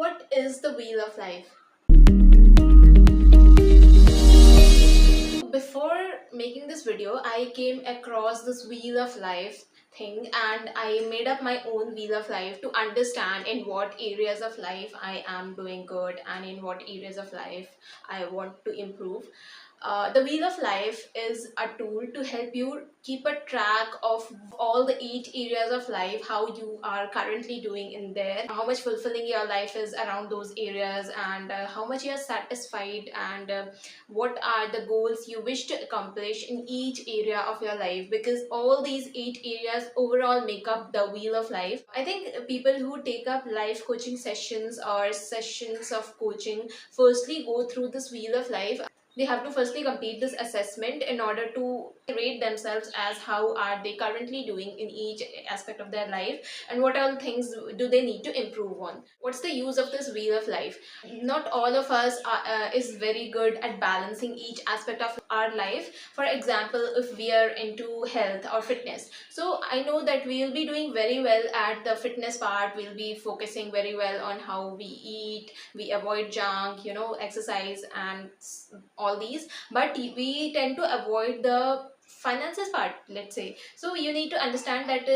What is the wheel of life? Before making this video, I came across this wheel of life thing and I made up my own wheel of life to understand in what areas of life I am doing good and in what areas of life I want to improve. The Wheel of Life is a tool to help you keep a track of all the 8 areas of life, how you are currently doing in there, how much fulfilling your life is around those areas, and how much you are satisfied, and what are the goals you wish to accomplish in each area of your life, because all these 8 areas overall make up the Wheel of Life. I think people who take up life coaching sessions or sessions of coaching firstly go through this Wheel of Life. They have to firstly complete this assessment in order to rate themselves as how are they currently doing in each aspect of their life and what all things do they need to improve on. What's the use of this Wheel of Life? Not all of us is very good at balancing each aspect of our life. For example, if we are into health or fitness, so I know that we will be doing very well at the fitness part. We'll be focusing very well on how we eat, we avoid junk, exercise and all these, but we tend to avoid the finances part, let's say. So you need to understand that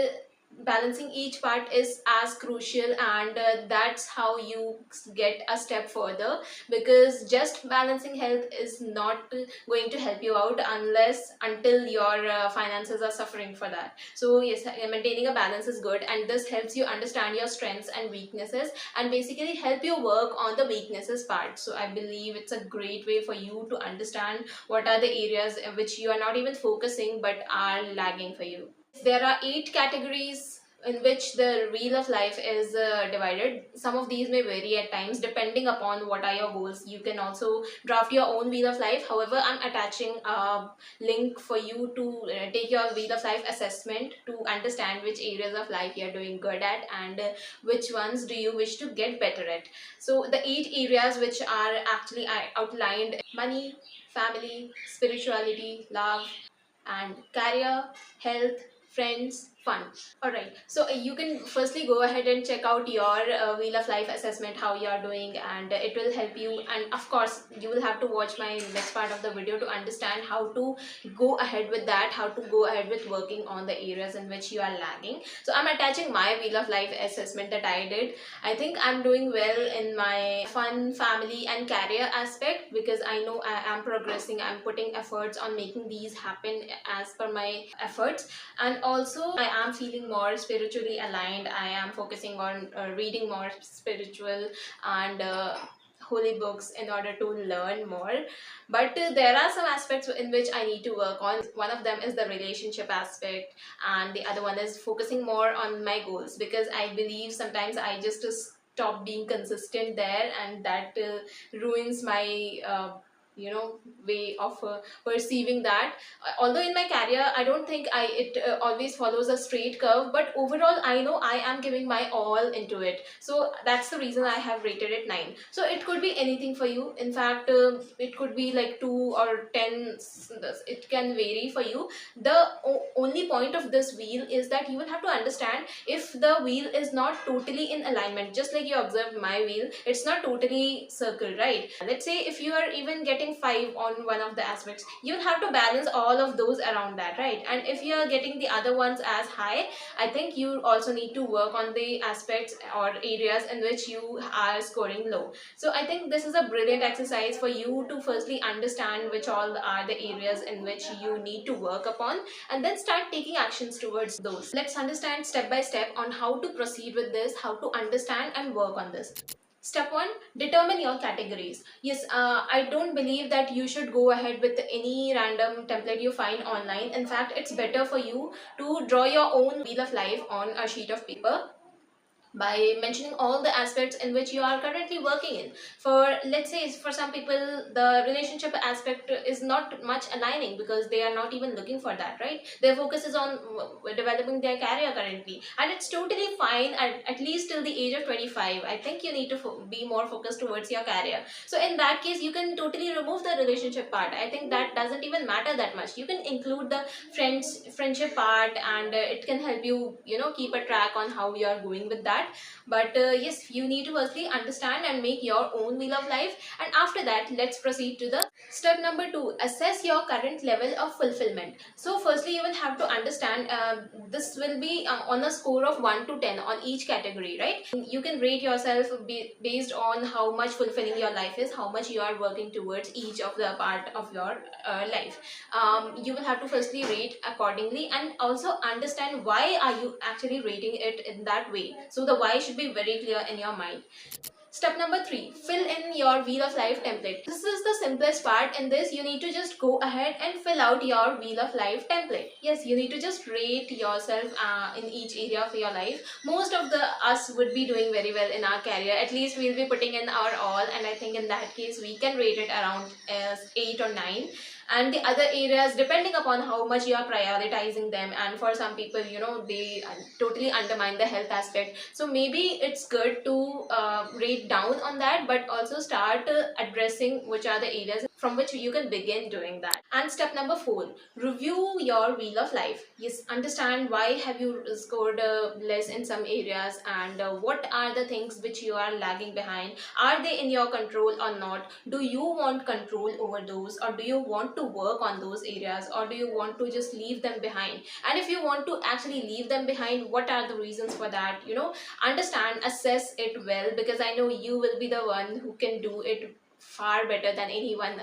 balancing each part is as crucial, and that's how you get a step further, because just balancing health is not going to help you out unless until your finances are suffering for that. So yes, maintaining a balance is good, and this helps you understand your strengths and weaknesses and basically help you work on the weaknesses part. So I believe it's a great way for you to understand what are the areas in which you are not even focusing but are lagging for you. There are 8 categories in which the Wheel of Life is divided. Some of these may vary at times depending upon what are your goals. You can also draft your own Wheel of Life. However, I'm attaching a link for you to take your Wheel of Life assessment to understand which areas of life you're doing good at and which ones do you wish to get better at. So the 8 areas which are actually outlined: money, family, spirituality, love, and career, health, friends, fun. Alright, so you can firstly go ahead and check out your Wheel of Life assessment, how you are doing, and it will help you. And of course, you will have to watch my next part of the video to understand how to go ahead with that, how to go ahead with working on the areas in which you are lagging. So I'm attaching my Wheel of Life assessment that I did. I think I'm doing well in my fun, family, and career aspect because I know I am progressing. I'm putting efforts on making these happen as per my efforts, and also I am feeling more spiritually aligned. I am focusing on reading more spiritual and holy books in order to learn more. But there are some aspects in which I need to work on. One of them is the relationship aspect, and the other one is focusing more on my goals, because I believe sometimes I just stop being consistent there, and that ruins my way of perceiving that. Although in my career I don't think it always follows a straight curve, but overall I know I am giving my all into it. So that's the reason I have rated it 9. So it could be anything for you. In fact, it could be like 2 or 10. It can vary for you. The only point of this wheel is that you will have to understand if the wheel is not totally in alignment. Just like you observed my wheel, it's not totally circle, right? Let's say if you are even getting 5 on one of the aspects, you'll have to balance all of those around that, right? And if you are getting the other ones as high, I think you also need to work on the aspects or areas in which you are scoring low. So I think this is a brilliant exercise for you to firstly understand which all are the areas in which you need to work upon, and then start taking actions towards those. Let's understand step by step on how to proceed with this, how to understand and work on this. Step 1, determine your categories. Yes, I don't believe that you should go ahead with any random template you find online. In fact, it's better for you to draw your own wheel of life on a sheet of paper by mentioning all the aspects in which you are currently working in. For, let's say, for some people the relationship aspect is not much aligning because they are not even looking for that, right? Their focus is on developing their career currently, and it's totally fine at least till the age of 25. I think you need to be more focused towards your career. So in that case, you can totally remove the relationship part. I think that doesn't even matter that much. You can include the friendship part, and it can help you keep a track on how you are going with that. that. But yes, you need to firstly understand and make your own wheel of life, and after that let's proceed to the step number 2. Assess your current level of fulfillment. So firstly you will have to understand, this will be on a score of 1 to 10 on each category, right? You can rate yourself based on how much fulfilling your life is, how much you are working towards each of the part of your life. You will have to firstly rate accordingly, and also understand why are you actually rating it in that way. So the why should be very clear in your mind. Step number 3, fill in your wheel of life template. This is the simplest part. In this, you need to just go ahead and fill out your wheel of life template. Yes, you need to just rate yourself in each area of your life. Most of the us would be doing very well in our career. At least we'll be putting in our all, and I think in that case we can rate it around 8 or 9. And the other areas, depending upon how much you are prioritizing them, and for some people, they totally undermine the health aspect, so maybe it's good to rate down on that, but also start addressing which are the areas from which you can begin doing that. And step number 4, review your wheel of life. Yes, understand why have you scored less in some areas, and what are the things which you are lagging behind. Are they in your control or not? Do you want control over those, or do you want to work on those areas, or do you want to just leave them behind? And if you want to actually leave them behind, what are the reasons for that? Understand, assess it well, because I know you will be the one who can do it far better than anyone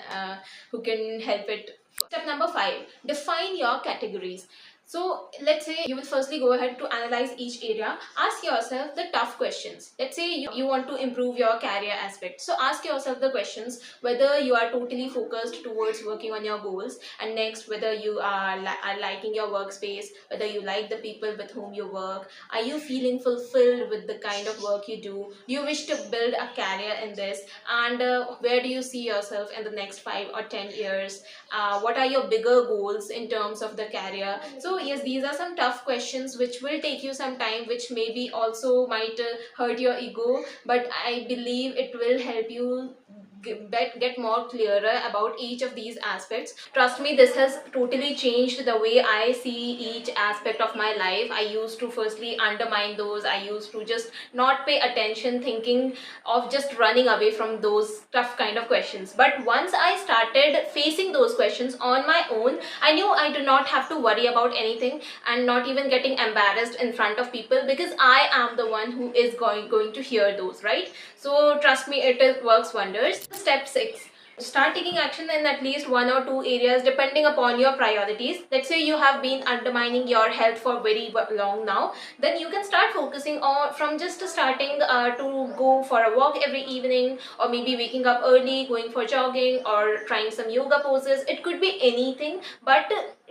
who can help it. Step number 5, define your categories. So let's say you will firstly go ahead to analyze each area. Ask yourself the tough questions. Let's say you want to improve your career aspect. So ask yourself the questions whether you are totally focused towards working on your goals, and next whether you are liking your workspace, whether you like the people with whom you work. Are you feeling fulfilled with the kind of work you do? Do you wish to build a career in this? And where do you see yourself in the next 5 or 10 years? What are your bigger goals in terms of the career? So yes, these are some tough questions which will take you some time, which maybe also might hurt your ego, but I believe it will help you get more clearer about each of these aspects. Trust me, this has totally changed the way I see each aspect of my life. I used to firstly undermine those. I used to just not pay attention, thinking of just running away from those tough kind of questions. But once I started facing those questions on my own, I knew I do not have to worry about anything, and not even getting embarrassed in front of people, because I am the one who is going to hear those, right? So trust me, works wonders. Step 6, start taking action in at least 1 or 2 areas depending upon your priorities. Let's say you have been undermining your health for very long now, then you can start focusing on from just starting to go for a walk every evening, or maybe waking up early, going for jogging, or trying some yoga poses. It could be anything, but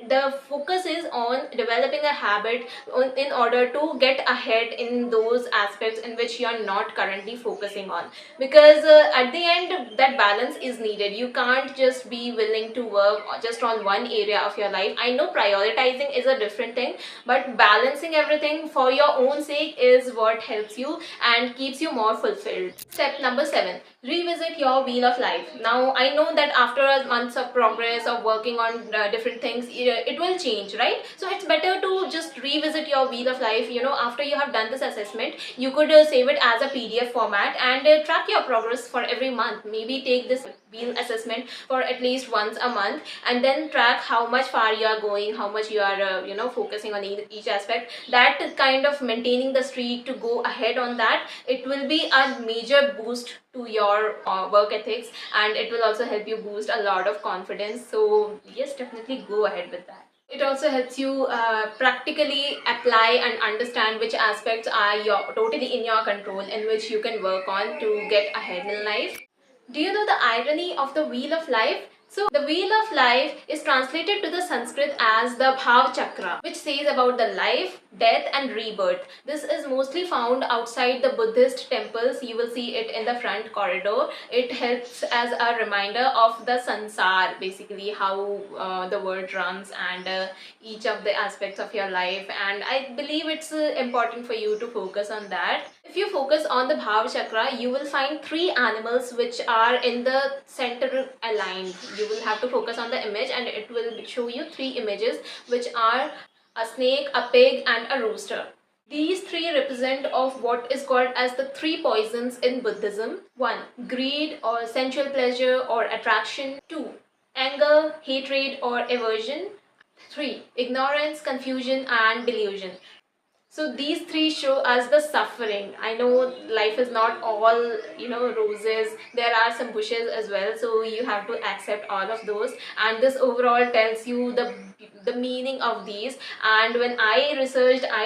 the focus is on developing a habit in order to get ahead in those aspects in which you are not currently focusing on, because at the end that balance is needed. You can't just be willing to work just on one area of your life. I know prioritizing is a different thing, but balancing everything for your own sake is what helps you and keeps you more fulfilled. Step number 7, revisit your wheel of life. Now I know that after a months of progress of working on different things, it will change, right? So it's better to just revisit your wheel of life. After you have done this assessment, you could save it as a PDF format, and track your progress for every month. Maybe take this wheel assessment for at least once a month, and then track how much far you are going, how much you are focusing on each aspect. That kind of maintaining the streak to go ahead on that, it will be a major boost to your work ethics, and it will also help you boost a lot of confidence. So yes, definitely go ahead with that. It also helps you practically apply and understand which aspects are totally in your control, in which you can work on to get ahead in life. Do you know the irony of the wheel of life? So the wheel of life is translated to the Sanskrit as the Bhav Chakra, which says about the life, death and rebirth. This is mostly found outside the Buddhist temples. You will see it in the front corridor. It helps as a reminder of the sansar, basically how the world runs, and each of the aspects of your life. And I believe it's important for you to focus on that. If you focus on the Bhav Chakra, you will find 3 animals which are in the center aligned. You will have to focus on the image, and it will show you 3 images which are a snake, a pig and a rooster. These three represent of what is called as the three poisons in Buddhism. 1. Greed or sensual pleasure or attraction. 2. Anger, hatred or aversion. 3. Ignorance, confusion and delusion. So these three show us the suffering. I know life is not all, roses. There are some bushes as well. So you have to accept all of those. And this overall tells you the meaning of these. And when I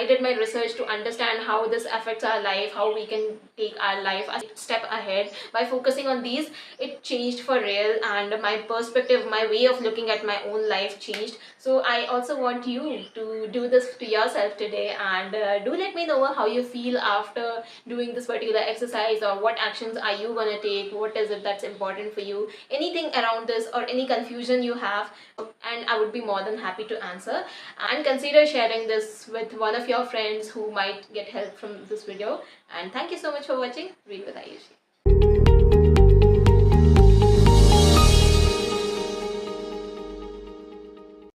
did my research to understand how this affects our life, how we can take our life a step ahead by focusing on these. It changed for real, and my perspective, my way of looking at my own life changed. So I also want you to do this to yourself today, and do let me know how you feel after doing this particular exercise, or what actions are you gonna take, what is it that's important for you, anything around this or any confusion you have, and I would be more than happy to answer. And consider sharing this with one of your friends who might get help from this video. And thank you so much for watching Read with Ayushi.